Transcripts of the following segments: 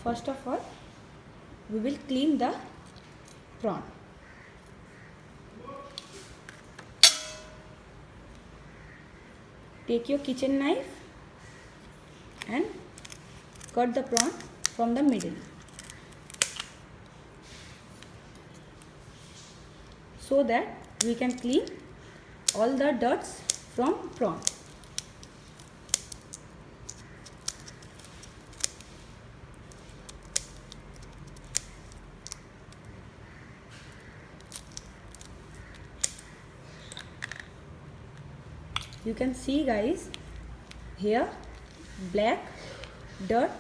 first of all, we will clean the prawn. Take your kitchen knife and cut the prawn from the middle so that we can clean all the dirts from prawn. You can see guys, here black dirt.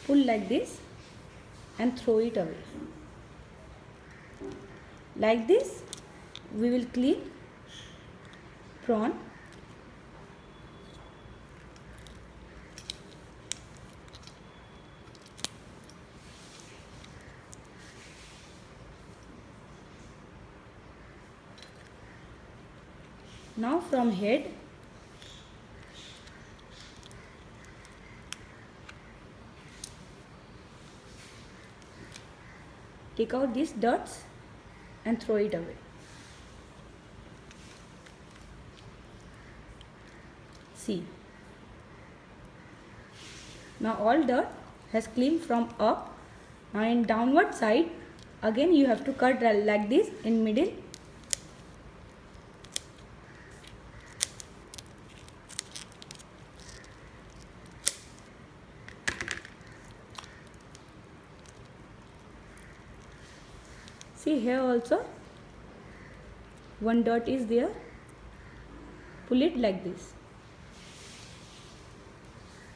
Pull like this and throw it away. Like this we will clean prawn. Now from head, take out these dirts and throw it away. See, now all dirt has cleaned from up. Now in downward side, again you have to cut like this in middle. See, here also one dot is there. Pull it like this.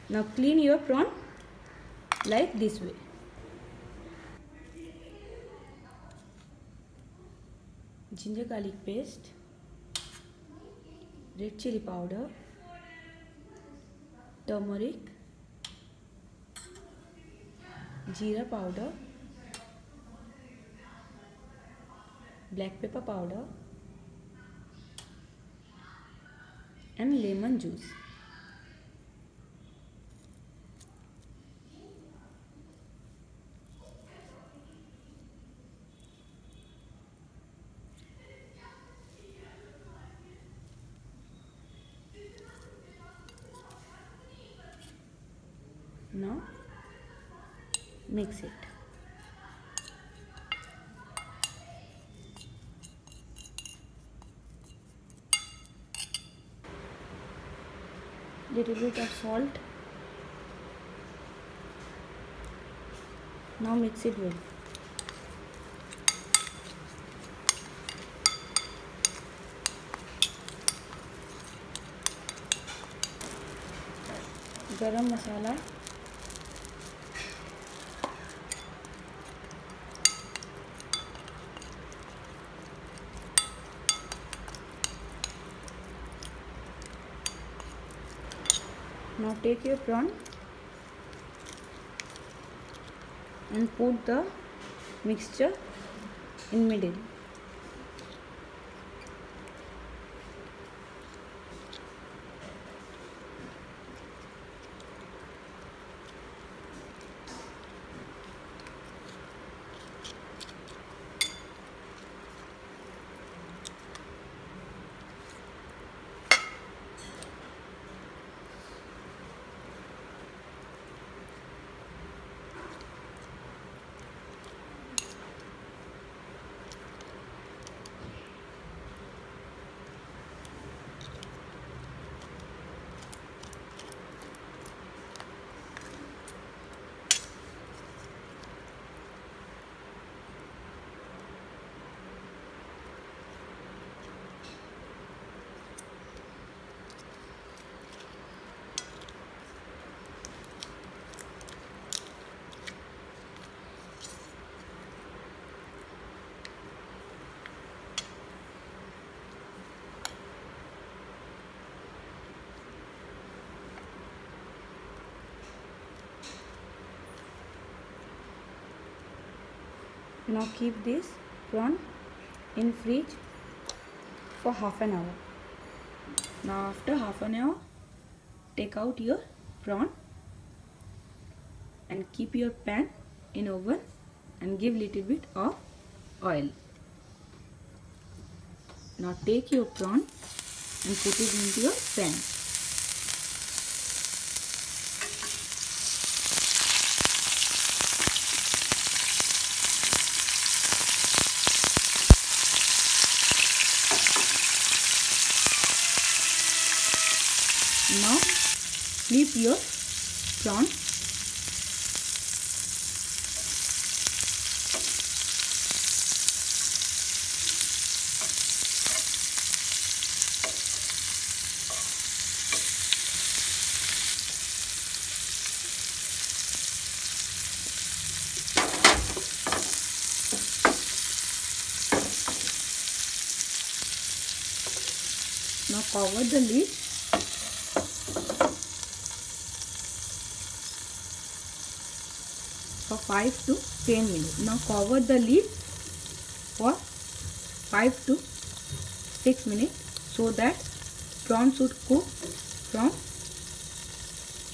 Now clean your prawn like this way. Ginger garlic paste, red chili powder, turmeric, jeera powder, black pepper powder and lemon juice. Now mix it. Little bit of salt. Now mix it well. Garam masala, now take your prawn and put the mixture in middle. Now keep this prawn in fridge for half an hour. Now after half an hour, take out your prawn and keep your pan in oven and give little bit of oil. Now take your prawn and put it into your pan. Now flip your prawn. Now cover the lid for 5 to 10 minutes. Now cover the lid for 5 to 6 minutes so that prawn should cook from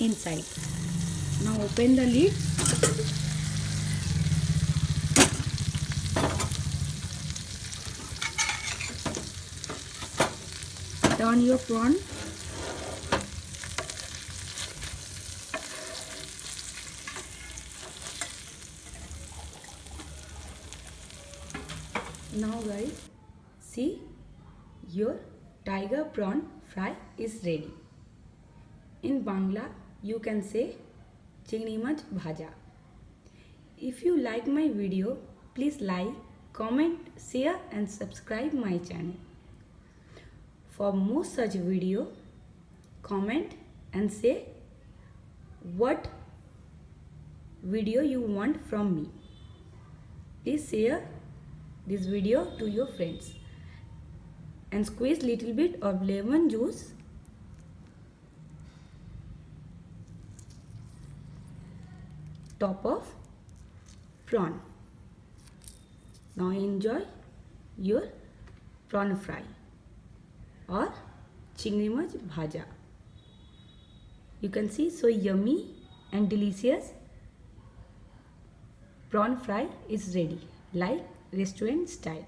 inside. Now open the lid. Turn your prawn. Now guys, see, your tiger prawn fry is ready. In Bangla, you can say chingni mach bhaja. If you like my video, please like, comment, share and subscribe my channel. For more such video, comment and say what video you want from me. Please share this video to your friends and squeeze little bit of lemon juice top of prawn. Now enjoy your prawn fry or chingri mach bhaja. You can see so yummy and delicious prawn fry is ready like restaurant style.